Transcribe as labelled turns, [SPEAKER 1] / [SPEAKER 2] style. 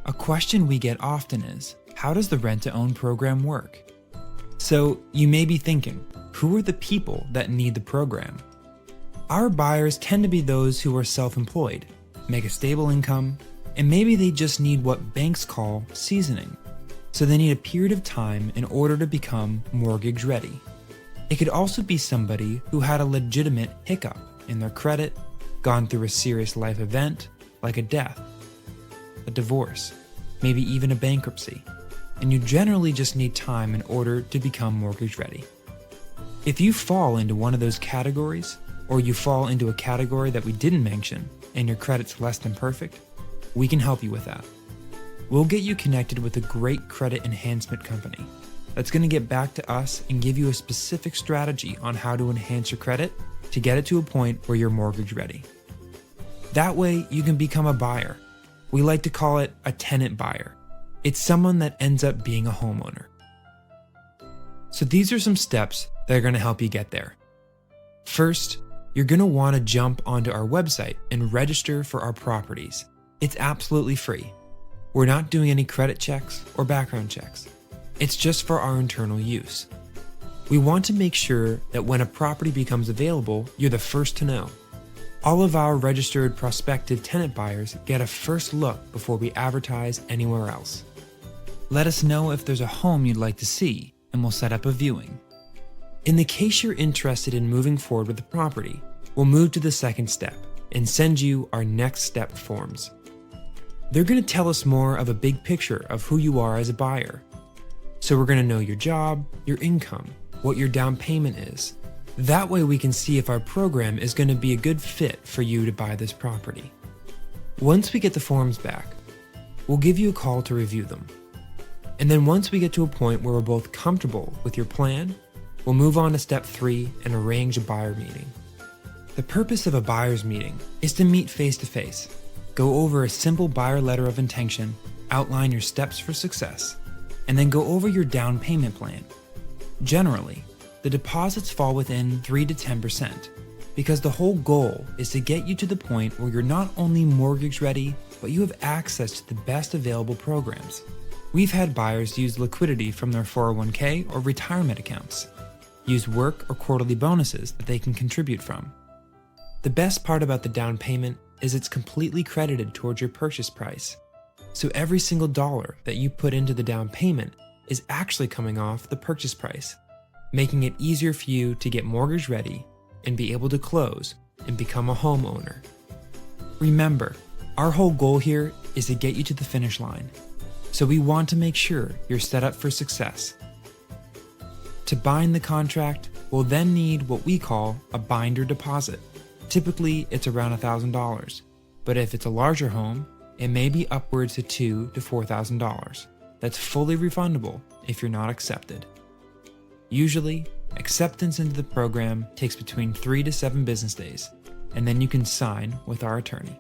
[SPEAKER 1] A question we get often is, how does the rent-to-own program work? So you may be thinking, who are the people that need the program? Our buyers tend to be those who are self-employed, make a stable income, and maybe they just need what banks call seasoning. So they need a period of time in order to become mortgage ready. It could also be somebody who had a legitimate hiccup in their credit, gone through a serious life event like a death, a divorce, maybe even a bankruptcy, and you generally just need time in order to become mortgage ready. If you fall into one of those categories, or you fall into a category that we didn't mention and your credit's less than perfect, we can help you with that. We'll get you connected with a great credit enhancement company that's going to get back to us and give you a specific strategy on how to enhance your credit to get it to a point where you're mortgage ready. That way you can become a buyer. We like to call it a tenant buyer. It's someone that ends up being a homeowner. So these are some steps that are going to help you get there. First, you're going to want to jump onto our website and register for our properties. It's absolutely free. We're not doing any credit checks or background checks. It's just for our internal use. We want to make sure that when a property becomes available, you're the first to know. All of our registered prospective tenant buyers get a first look before we advertise anywhere else. Let us know if there's a home you'd like to see, and we'll set up a viewing. In the case you're interested in moving forward with the property, we'll move to the second step and send you our next step forms. They're going to tell us more of a big picture of who you are as a buyer. So we're going to know your job, your income, what your down payment is. That way we can see if our program is going to be a good fit for you to buy this property. Once we get the forms back, we'll give you a call to review them. And then once we get to a point where we're both comfortable with your plan, we'll move on to step 3 and arrange a buyer meeting. The purpose of a buyer's meeting is to meet face to face, go over a simple buyer letter of intention, outline your steps for success, and then go over your down payment plan. Generally, the deposits fall within 3 to 10% because the whole goal is to get you to the point where you're not only mortgage ready, but you have access to the best available programs. We've had buyers use liquidity from their 401k or retirement accounts, use work or quarterly bonuses that they can contribute from. The best part about the down payment is it's completely credited towards your purchase price. So every single dollar that you put into the down payment is actually coming off the purchase price, making it easier for you to get mortgage ready and be able to close and become a homeowner. Remember, our whole goal here is to get you to the finish line. So we want to make sure you're set up for success. To bind the contract, we'll then need what we call a binder deposit. Typically, it's around $1,000, but if it's a larger home, it may be upwards to $2,000 to $4,000. That's fully refundable if you're not accepted. Usually, acceptance into the program takes between 3 to 7 business days, and then you can sign with our attorney.